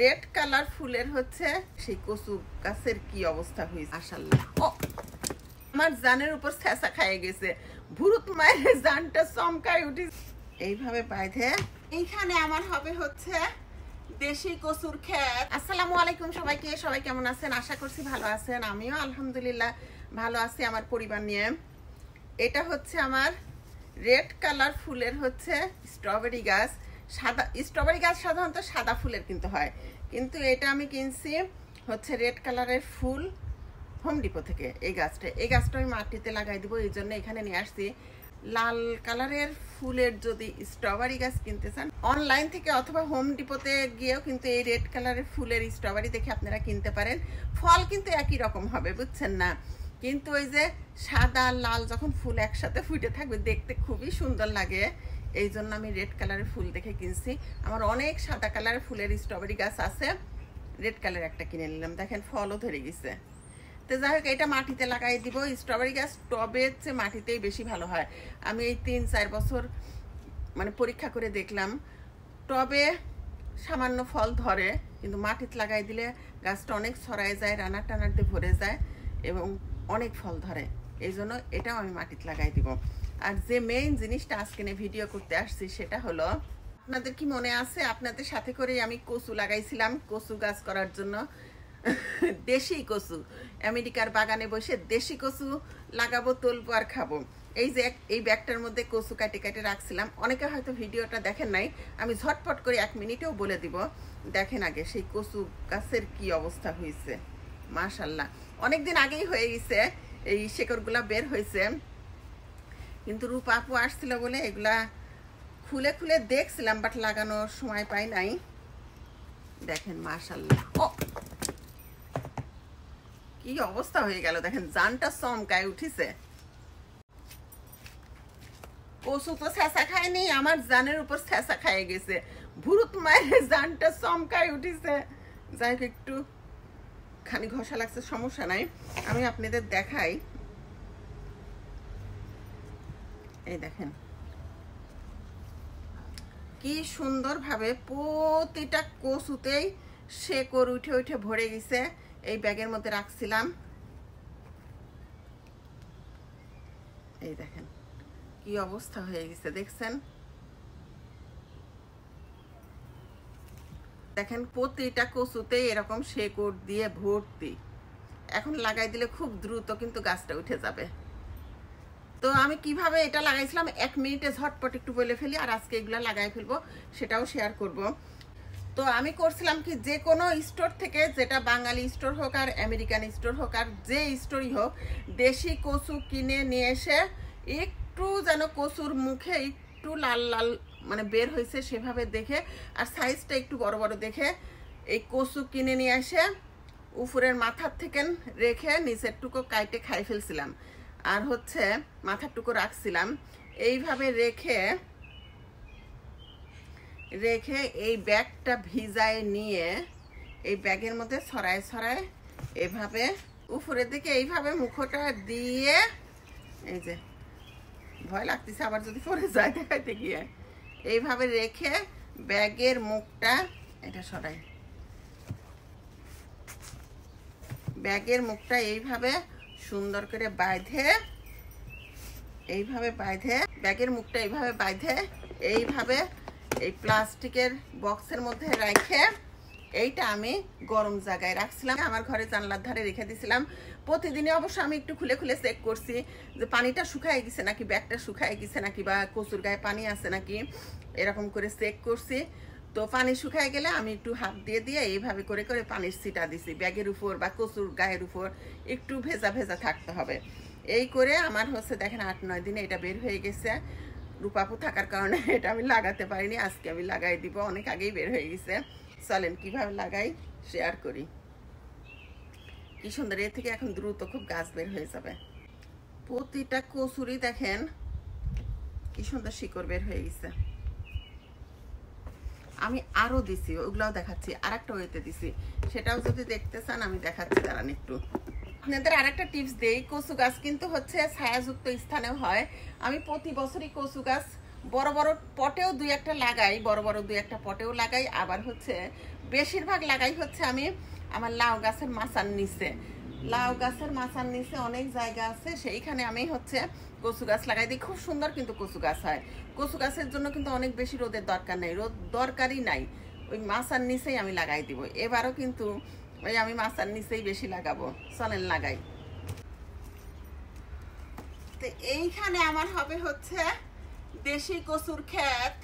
Red colour ফুলের হচ্ছে সেই কচু গাছের কি অবস্থা হয়েছে মাশাআল্লাহ। ও আমার জানের উপর ছেঁচা খাইয়ে গেছে, ভুরুত মায়ের জানটা চমকায় উঠি। এইভাবে বাইধে এইখানে আমার হবে হচ্ছে দেশি কচুর ক্ষেত। আসসালামু আলাইকুম সবাইকে, সবাই কেমন আছেন? আশা করছি ভালো আছেন। আমিও আলহামদুলিল্লাহ ভালো আছি আমার পরিবার নিয়ে। এটা হচ্ছে আমার রেড কালার ফুলের হচ্ছে স্ট্রবেরি গাছ। সাদা স্ট্রবেরি গাছ সাধারণত সাদা ফুলের কিন্তু হয়, কিন্তু এটা আমি কিনছি হচ্ছে রেড কালারের ফুল হোম ডিপো থেকে। এই গাছটা আমি মাটিতে লাগাই দিব, এই জন্য এখানে নিয়ে আসছি। লাল কালারের ফুলের যদি স্ট্রবেরি গাছ কিনতে চান অনলাইন থেকে অথবা হোম ডিপোতে গিয়েও কিন্তু এই রেড কালারের ফুলের স্ট্রবেরি দেখে আপনারা কিনতে পারেন। ফল কিন্তু একই রকম হবে, বুঝছেন না? কিন্তু ওই যে সাদা লাল যখন ফুল একসাথে ফুটে থাকবে দেখতে খুবই সুন্দর লাগে, এই জন্য আমি রেড কালারের ফুল দেখে কিনছি। আমার অনেক সাদা কালারের ফুলের স্ট্রবেরি গাছ আছে, রেড কালার একটা কিনে নিলাম। দেখেন ফলও ধরে গেছে। তো যাই হোক, এটা মাটিতে লাগাই দিব। স্ট্রবেরি গাছ টবের চেয়ে মাটিতেই বেশি ভালো হয়। আমি এই 3-4 বছর মানে পরীক্ষা করে দেখলাম, টবে সামান্য ফল ধরে, কিন্তু মাটিতে লাগাই দিলে গাছটা অনেক ছড়ায় যায়, রানার টানার দিয়ে ভরে যায় এবং অনেক ফল ধরে। এই জন্য এটাও আমি মাটিতে লাগাই দিব। আর যে মেইন জিনিসটা আজকে ভিডিও করতে আসছি সেটা হলো, আপনাদের কি মনে আছে আপনাদের সাথে করেই আমি কচু লাগাইছিলাম কচু গাছ করার জন্য। দেশি কচু, আমেরিকার বাগানে বসে দেশি কচু লাগাবো, তুলবো আর খাবো। এই যে এই ব্যাগটার মধ্যে কচু কাটে কাটে রাখছিলাম। অনেকে হয়তো ভিডিওটা দেখেন নাই, আমি ঝটপট করে 1 মিনিটেও বলে দিব। দেখেন আগে সেই কচু গাছের কি অবস্থা হয়েছে মাশাআল্লাহ। অনেকদিন আগেই হয়ে গেছে, এই শেকড়গুলা বের হয়েছে, কিন্তু রূপা আপু আসছিল বলে এগুলা খুলে খুলে দেখছিলাম, বাট লাগানোর সময় পাই নাই। দেখেন মাশাআল্লাহ, ও কি অবস্থা হয়ে গেল, দেখেন জানটা চমকায় উঠিছে। কচু তো ছেঁচা খায়নি, আমার জানের উপর ছেঁচা খাইয়ে গেছে, ভুরুত মায়ের জানটা চমকায় উঠিছে। যাই হোক, একটু খানি ঘষা লাগছে, সমস্যা নাই, আমি আপনাদের দেখাই। এই দেখেন কি সুন্দর ভাবে প্রতিটা কচুতেই শেকড় উঠে উঠে ভরে গেছে। এই ব্যাগের মধ্যে রাখছিলাম, এই দেখেন কি অবস্থা হয়ে গেছে, দেখছেন? দেখেন প্রতিটা কচুতেই এরকম শেকড় দিয়ে ভর্তি। এখন লাগাই দিলে খুব দ্রুত কিন্তু গাছটা উঠে যাবে। তো আমি কিভাবে এটা লাগাইছিলাম 1 মিনিটে ঝটপট একটু বলে ফেলি, আর আজকে এগুলো লাগাই ফেলবো, সেটাও শেয়ার করব। তো আমি করছিলাম কি, যে কোনো স্টোর থেকে, যেটা বাঙালি স্টোর হোক আর আমেরিকান স্টোর হোক আর যে স্টোরই হোক, দেশি কচু কিনে নিয়ে এসে একটু যেন কচুর মুখে একটু লাল লাল মানে বের হয়েছে সেভাবে দেখে, আর সাইজটা একটু বড় বড় দেখে এই কচু কিনে নিয়ে এসে উপরের মাথার থেকে রেখে নিচের টুকু কাইটে খাই ফেলছিলাম, আর হচ্ছে মাথার টুকু রাখছিলাম। এইভাবে রেখে রেখে এই ব্যাগটা ভিজায় নিয়ে এই ব্যাগের মধ্যে ছড়ায় ছড়ায় এভাবে উপরের দিকে এইভাবে মুখটা দিয়ে, এই যে ভয় লাগতেছে আবার যদি পড়ে যায় দেখাইতে গিয়ে, এইভাবে রেখে ব্যাগের মুখটা এটা সরাই, ব্যাগের মুখটা এইভাবে সুন্দর করে বাইধে, এইভাবে বাইধে ব্যাগের মুখটা এইভাবে বাইধে এইভাবে এই প্লাস্টিকের বক্সের মধ্যে রেখে, এইটা আমি গরম জায়গায় রাখছিলাম, আমার ঘরে জানলার ধারে রেখে দিয়েছিলাম। প্রতিদিনই অবশ্য আমি একটু খুলে খুলে চেক করছি যে পানিটা শুকায় গেছে নাকি, ব্যাগটা শুকায় গেছে নাকি, বা কচুর গায়ে পানি আছে নাকি, এরকম করে চেক করছি। তো পানি শুকায় গেলে আমি একটু হাত দিয়ে দিয়ে এইভাবে করে করে পানির ছিটা দিছি ব্যাগের উপর বা কচুর গায়ের উপর, একটু ভেজা ভেজা থাকতে হবে। এই করে আমার হচ্ছে দেখেন 8-9 দিনে এটা বের হয়ে গেছে। রূপাপু থাকার কারণে এটা আমি লাগাতে পারিনি, আজকে আমি লাগাই দিব, অনেক আগেই বের হয়ে গেছে। চলেন কিভাবে লাগাই শেয়ার করি। কি সুন্দর, এর থেকে এখন দ্রুত খুব গাছ বের হয়ে যাবে। প্রতিটা কচুরি দেখেন কি সুন্দর শিকড় বের হয়ে গেছে। আমি আরো দিছি, ওগুলাও দেখাচ্ছি, আর একটা ওয়েতে দিছি, সেটাও যদি দেখতে চান আমি দেখাচ্ছি, দাঁড়ান একটু। আপনাদের আরেকটা টিপস দেই, কচু গাছ কিন্তু হচ্ছে ছায়াযুক্ত স্থানেও হয়। আমি প্রতি বছরই কচু গাছ বড় বড় পটেও 2-1টা লাগাই, বড় বড় 2-1টা পটেও লাগাই, আবার হচ্ছে বেশিরভাগ লাগাই হচ্ছে আমি আমার লাউ গাছের মাচার নিচে। লাউ গাছের মাচার নিচে অনেক জায়গা আছে, সেইখানে আমি হচ্ছে কচু গাছ লাগাই দিই। খুব সুন্দর কিন্তু কচু গাছ হয়। কচু গাছের জন্য কিন্তু অনেক বেশি রোদের দরকার নেই, রোদ দরকারই নাই, ওই মাচার নিচেই আমি লাগাই দিব। এবারও কিন্তু ওই আমি মাচার নিচেই বেশি লাগাবো, চলেন লাগাই। তো এইখানে আমার হবে হচ্ছে দেশি কচুর ক্ষেত,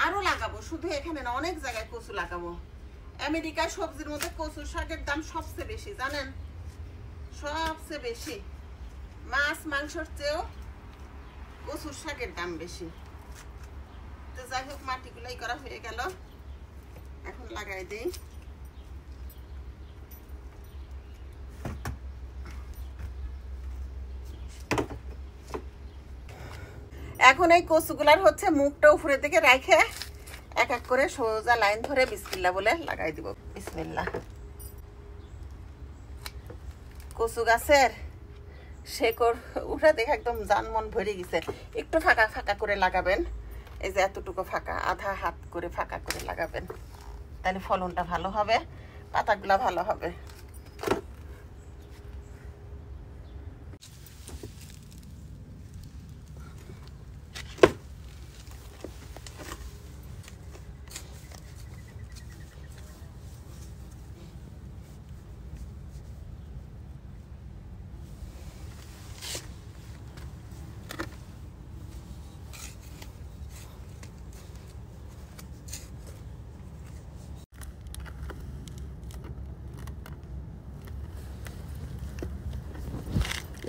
আরো লাগাবো, শুধু এখানে না, অনেক জায়গায় কচু লাগাবো। আমেরিকায় সবজির মধ্যে কচু শাকের দাম সবচেয়ে বেশি, জানেন? সবচেয়ে বেশি, মাছ মাংসের চেয়েও কচুর শাকের দাম বেশি। তো যাই হোক, মাটিগুলাই করা হয়ে গেল, এখন লাগাই দিই। এখন এই কচুগুলার হচ্ছে মুখটা উপরের দিকে রেখে এক এক করে সোজা লাইন ধরে বিসমিল্লাহ বলে লাগাই দিব। বিসমিল্লাহ। কচু গাছের শেকড় উঠে দেখে একদম জানমন ভরে গেছে। একটু ফাঁকা ফাঁকা করে লাগাবেন, এই যে এতটুকু ফাঁকা, আধা হাত করে ফাঁকা করে লাগাবেন, তাহলে ফলনটা ভালো হবে, পাতাগুলা ভালো হবে।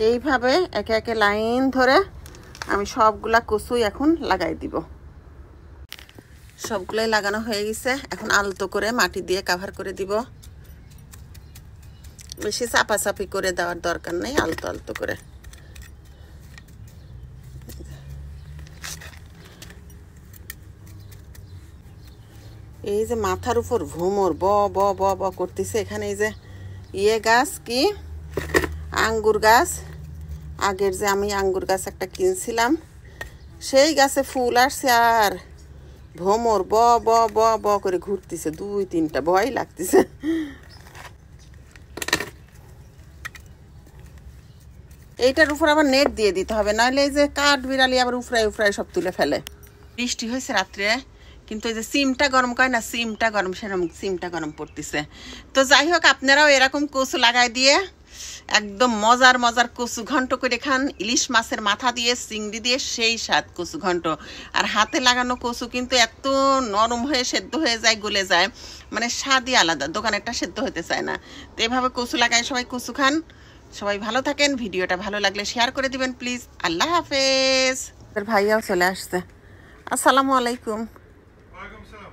এইভাবে একে একে লাইন ধরে আমি সবগুলা কচুই এখন লাগাই দিব। সবগুলাই লাগানো হয়ে গেছে, এখন আলতো করে মাটি দিয়ে কাভার করে দিব। বেশি চাপাচাপি করে দেওয়ার দরকার নেই, আলতো আলতো করে। এই যে মাথার উপর ভ্রমর ব ব ব ব করতেছে। এখানে এই যে ইয়ে গাছ, কি আঙ্গুর গাছ, আগের যে আমি আঙ্গুর গাছ একটা কিনছিলাম, সেই গাছে ফুল আসছে আর ভ্রমর ব ব ব ব করে ঘুরতেছে, 2-3টা, ভয় লাগতেছে। এইটার উপর আবার নেট দিয়ে দিতে হবে, নাহলে এই যে কাঠ বিড়ালি আবার উফরাই উফরাই সব তুলে ফেলে। বৃষ্টি হয়েছে রাত্রে, কিন্তু এই যে সিমটা গরম করে না, সিমটা গরম, সেরকম সিমটা গরম পড়তেছে। তো যাই হোক, আপনারাও এরকম কচু লাগাই দিয়ে একদম মজার মজার কচু ঘন্ট করে খান, ইলিশ মাছের মাথা দিয়ে, চিংড়ি দিয়ে, সেই স্বাদ কচু ঘন্ট। আর হাতে লাগানো কচু কিন্তু এত নরম হয়ে সেদ্ধ হয়ে যায়, গলে যায়, মানে স্বাদই আলাদা, দোকানেরটা সেদ্ধ হতে চায় না। তো এভাবে কচু লাগায় সবাই কচু খান। সবাই ভালো থাকেন, ভিডিওটা ভালো লাগলে শেয়ার করে দিবেন প্লিজ। আল্লাহ হাফেজ। ভাইয়াও চলে আসছে। আসসালামু আলাইকুম। ওয়ালাইকুম সালাম।